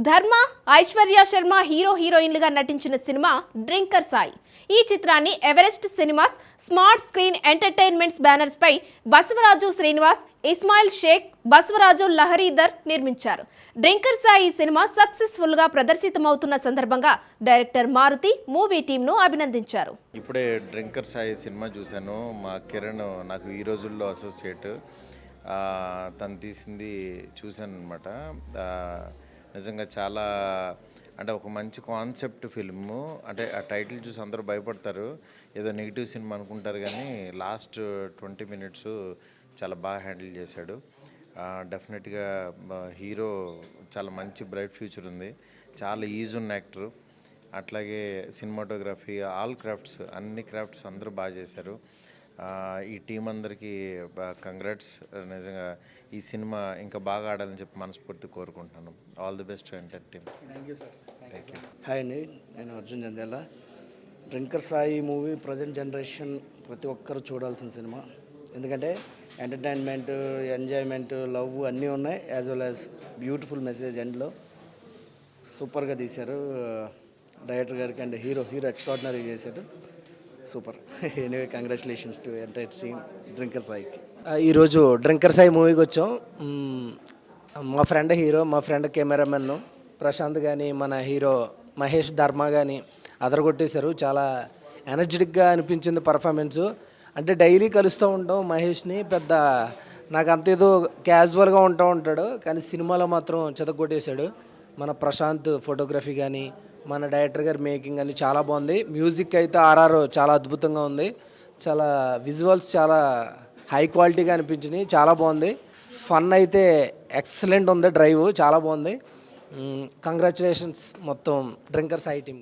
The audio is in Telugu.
ధర్మ, ఐశ్వర్య శర్మ హీరోయిన్లుగా నటించిన సినిమా డ్రింకర్ సాయి. ఈ చిత్రాన్ని Everest cinemas, smart screen entertainments banners పై బసవరాజు శ్రీనివాస్, ఇస్మాయిల్ షేక్, బసవరాజు లహరీధర్ నిర్మించారు. డ్రింకర్ సాయి సినిమా సక్సెస్ఫుల్ గా ప్రదర్శితమవుతున్న సందర్భంగా డైరెక్టర్ మారుతి మూవీ టీంను అభినందించారు. ఇప్పుడే డ్రింకర్ సాయి సినిమా చూశాను. మా కిరణ్ నాకు ఈ రోజుల్లో అసోసియేట్, తను తీసింది చూశాను అనమాట. నిజంగా చాలా అంటే ఒక మంచి కాన్సెప్ట్ ఫిల్ము. అంటే ఆ టైటిల్ చూసి అందరూ భయపడతారు, ఏదో నెగిటివ్ సినిమా అనుకుంటారు, కానీ లాస్ట్ 20 minutes చాలా బాగా హ్యాండిల్ చేశాడు. డెఫినెట్గా హీరో చాలా మంచి బ్రైట్ ఫ్యూచర్ ఉంది, చాలా ఈజీ ఉన్న యాక్టరు. అట్లాగే సినిమాటోగ్రఫీ, ఆల్ క్రాఫ్ట్స్, అన్ని క్రాఫ్ట్స్ అందరూ బాగా చేశారు. ఈ టీం అందరికీ కంగ్రాట్స్. నిజంగా ఈ సినిమా ఇంకా బాగా ఆడాలని చెప్పి మనస్ఫూర్తి కోరుకుంటున్నాను. All the best to entire team. Thank you. Hi అండి, నేను Arjun Jandhyala. Drinker Sai movie present generation ప్రతి ఒక్కరు చూడాల్సిన సినిమా. ఎందుకంటే ఎంటర్టైన్మెంట్, ఎంజాయ్మెంట్, లవ్ అన్నీ ఉన్నాయి, as well as beautiful message ఎండ్లో సూపర్గా తీశారు డైరెక్టర్ గారికి. అండ్ హీరో ఎక్స్ట్రాడినరీ చేశాడు, super. Anyway congratulations to entire team drinker సాయికి. ఈరోజు డ్రింకర్ సాయి మూవీకి వచ్చాం. మా ఫ్రెండ్ హీరో, మా ఫ్రెండ్ కెమెరామెన్ ప్రశాంత్ కానీ, మన హీరో మహేష్ ధర్మ కానీ అదరగొట్టేశారు. చాలా ఎనర్జెటిక్గా అనిపించింది పర్ఫార్మెన్సు. అంటే డైలీ కలుస్తూ ఉంటాం మహేష్ని, పెద్ద నాకు అంత ఏదో క్యాజువల్గా ఉంటాడు, కానీ సినిమాలో మాత్రం చెదగొట్టేశాడు. మన ప్రశాంత్ ఫోటోగ్రఫీ కానీ, మన డైరెక్టర్ గారి మేకింగ్ అని చాలా బాగుంది. మ్యూజిక్ అయితే ఆర్ఆర్ చాలా అద్భుతంగా ఉంది. చాలా విజువల్స్ చాలా హై క్వాలిటీగా అనిపించినాయి, చాలా బాగుంది. ఫన్ అయితే ఎక్సలెంట్ ఉంది, డ్రైవ్ చాలా బాగుంది. కంగ్రాచులేషన్స్ మొత్తం డ్రింకర్ సాయి టీమ్.